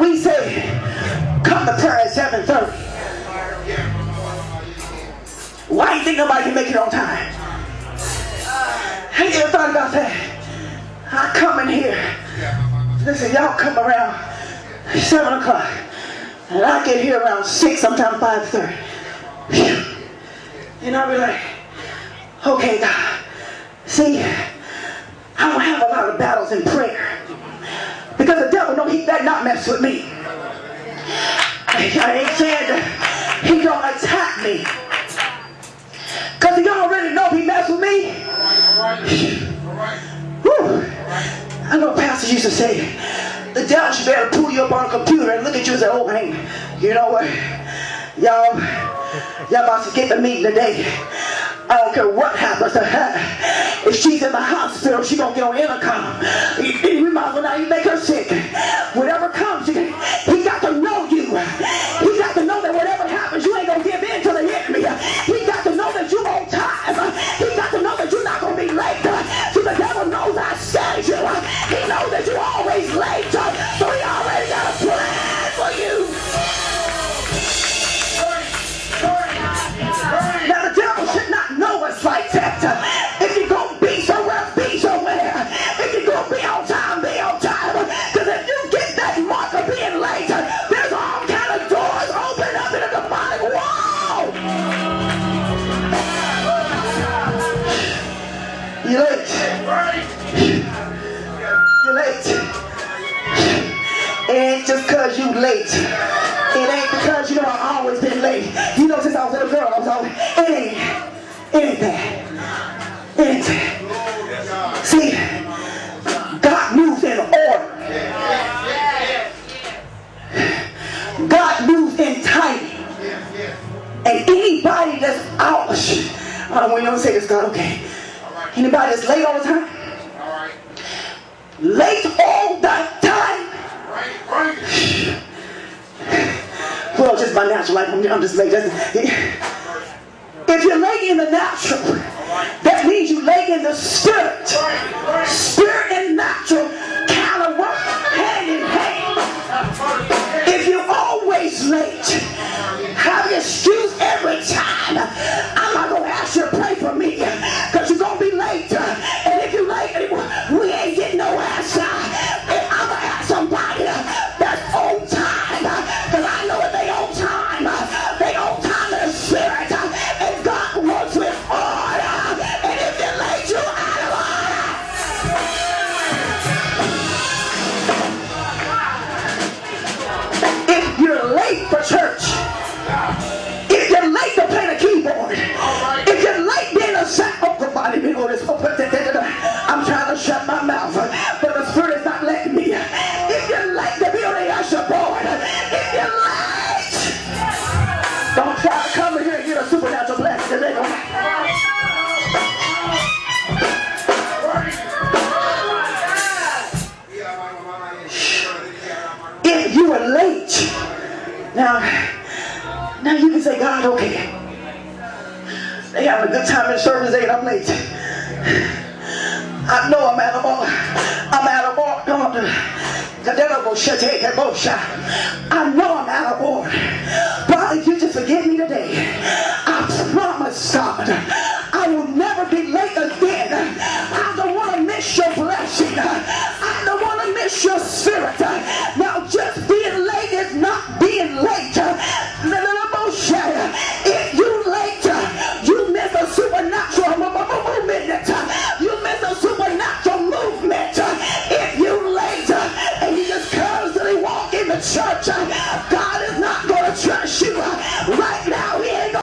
we say, come to prayer at 7:30. Why do you think nobody can make it on time? Have you ever thought about that? I come in here. Listen, y'all come around 7 o'clock. And I get here around 6, sometimes 5:30. And I'll be like, okay, God. See, I don't have a lot of battles in prayer. Because the devil knows he better not mess with me. I ain't saying that he don't attack me. Because he already know he mess with me. Whew. I know pastors used to say, the devil should be able to pull you up on a computer and look at you and say, oh, hey, you know what? Y'all about to get the meeting today. I don't care what happens to her. If she's in the hospital, she's going to get on intercom. We might as well not even make her sick. Whatever comes, he got to know you. He got to know that whatever happens, you ain't going to give in to the enemy. He got to know that you're on time. He got to know that you're not going to be late. So the devil knows I sent you. He knows that you're always late. So he already got a plan for you. Now the devil should not know us like that. If you're going to be somewhere, be somewhere. If you're going to be on time, be on time. Because if you get that mark of being late, there's all kind of doors open up in a demonic wall. You're late. You're late. It ain't just because you late. It ain't because you know I've always been late. You know, since I was a little girl, I was always, it ain't that. It ain't that. See, God moves in order. God moves in timing. And anybody that's out, I don't want to say this, God, okay. Anybody that's late all the time? Late all the time? Well, just my natural life, I'm just late. If you're late in the natural, that means you late in the spirit. Spirit and natural kind of work hand in hand. If you're always late, have an excuse every time. I'm not going to ask you to pray for me because you're going to be late. And if you're late, we ain't getting no answer. And I'm going to ask somebody that's on time. Because I know if they on time in the spirit. And God works with order. And if you're late, you're out of order. If you're late for church, if you're late to play the keyboard, if you're late being a I'm trying to shut my mouth, but the Spirit is not letting me. If you're late to be on the usher board, if you're late, don't try to come in here and get a supernatural blessing. Because they don't. If you were late, now you can say, God, okay, they having a good time in service today and I'm late. I know I'm out of order. I'm out of order. I know I'm out of order. God, if you just forgive me today.